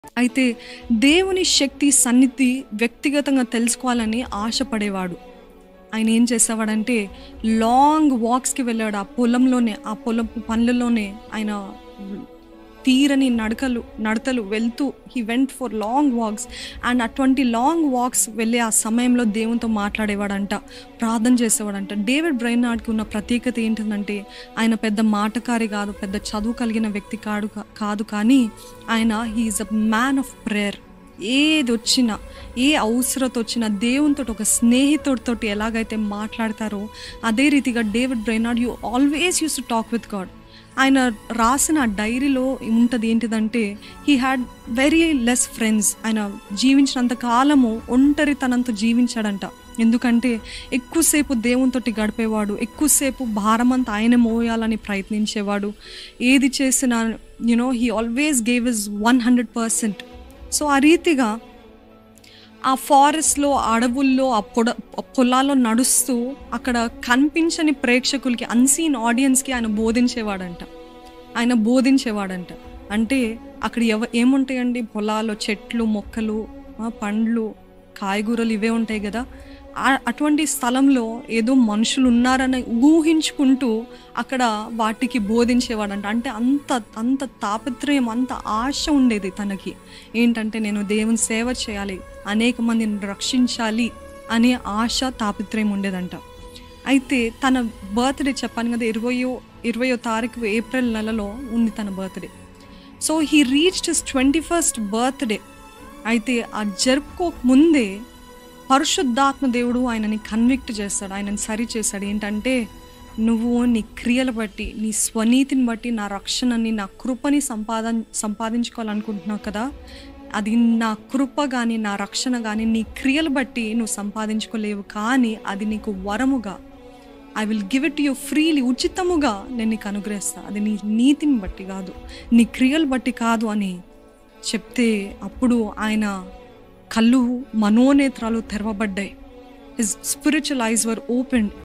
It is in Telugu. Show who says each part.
Speaker 1: అయితే దేవుని శక్తి సన్నిధి వ్యక్తిగతంగా తెలుసుకోవాలని ఆశపడేవాడు. ఆయన ఏం చేసేవాడంటే లాంగ్ వాక్స్‌కి వెళ్ళాడు. ఆ పొలంలోనే, ఆ పొలపు పనులలోనే ఆయన తీరని నడతలు వెళ్తూ he went for long walks. And అటువంటి లాంగ్ వాక్స్ వెళ్ళే ఆ సమయంలో దేవునితో మాట్లాడేవాడంట, ప్రార్థన చేసేవాడంట. డేవిడ్ బ్రైనార్డ్‌కి ఉన్న ప్రత్యేకత ఏంటంటే ఆయన పెద్ద మాటకారి కాదు, పెద్ద చదువు కలిగిన వ్యక్తి కాదు, కానీ ఆయన he is a man of prayer. ఏదొచ్చినా, ఏ అవసరత వచ్చినా దేవునితో ఒక స్నేహితుడితోటి ఎలాగైతే మాట్లాడతారో అదే రీతిగా David Brainerd always use to talk with God. ఆయన రాసిన డైరీలో ఉంటుంది ఏంటిదంటే he had very less friends. ఆయన జీవించినంత కాలము ఒంటరితనంతో జీవించాడంట. ఎందుకంటే ఎక్కువసేపు దేవునితోటి గడిపేవాడు, ఎక్కువసేపు భారమంతా ఆయన మోయాలని ప్రయత్నించేవాడు. ఏది చేసినా he always gave his 100%. So ఆ రీతిగా ఆ ఫారెస్ట్లో, అడవుల్లో, ఆ పొలాల్లో నడుస్తూ అక్కడ కనిపించని ప్రేక్షకులకి, అన్సీన్ ఆడియన్స్కి ఆయన బోధించేవాడంట. అంటే అక్కడ ఏముంటాయండి, పొలాల్లో చెట్లు, మొక్కలు, పండ్లు, కాయగూరలు ఇవే ఉంటాయి కదా. అటువంటి స్థలంలో ఏదో మనుషులు ఉన్నారని ఊహించుకుంటూ అక్కడ వాటికి బోధించేవాడంట. అంటే అంత తాపత్రయం, అంత ఆశ ఉండేది తనకి. ఏంటంటే నేను దేవుని సేవ చేయాలి, అనేక మందిని రక్షించాలి అనే ఆశ, తాపత్రయం ఉండేదంట. అయితే తన బర్త్డే చెప్పాను కదా, 20వ తారీఖు ఏప్రిల్ నెలలో ఉంది తన birthday. So he reached his 21st birthday. అయితే ఆ జరుపుకోక ముందే పరిశుద్ధాత్మ దేవుడు ఆయనని కన్విక్ట్ చేస్తాడు, ఆయనని సరి చేస్తాడు. ఏంటంటే నువ్వు నీ క్రియలు బట్టి, నీ స్వనీతిని బట్టి నా రక్షణని, నా కృపని సంపాదించుకోవాలనుకుంటున్నావు కదా, అది నా కృప కానీ, నా రక్షణ కానీ నీ క్రియలు బట్టి నువ్వు సంపాదించుకోలేవు, కానీ అది నీకు వరముగా, I will give it you freely, ఉచితముగా నేను నీకు అనుగ్రహిస్తా. అది నీ నీతిని బట్టి కాదు, నీ క్రియలు బట్టి కాదు అని చెప్తే అప్పుడు ఆయన కళ్ళు, మనోనేత్రాలు తెరవబడ్డాయి. His spiritual eyes were opened.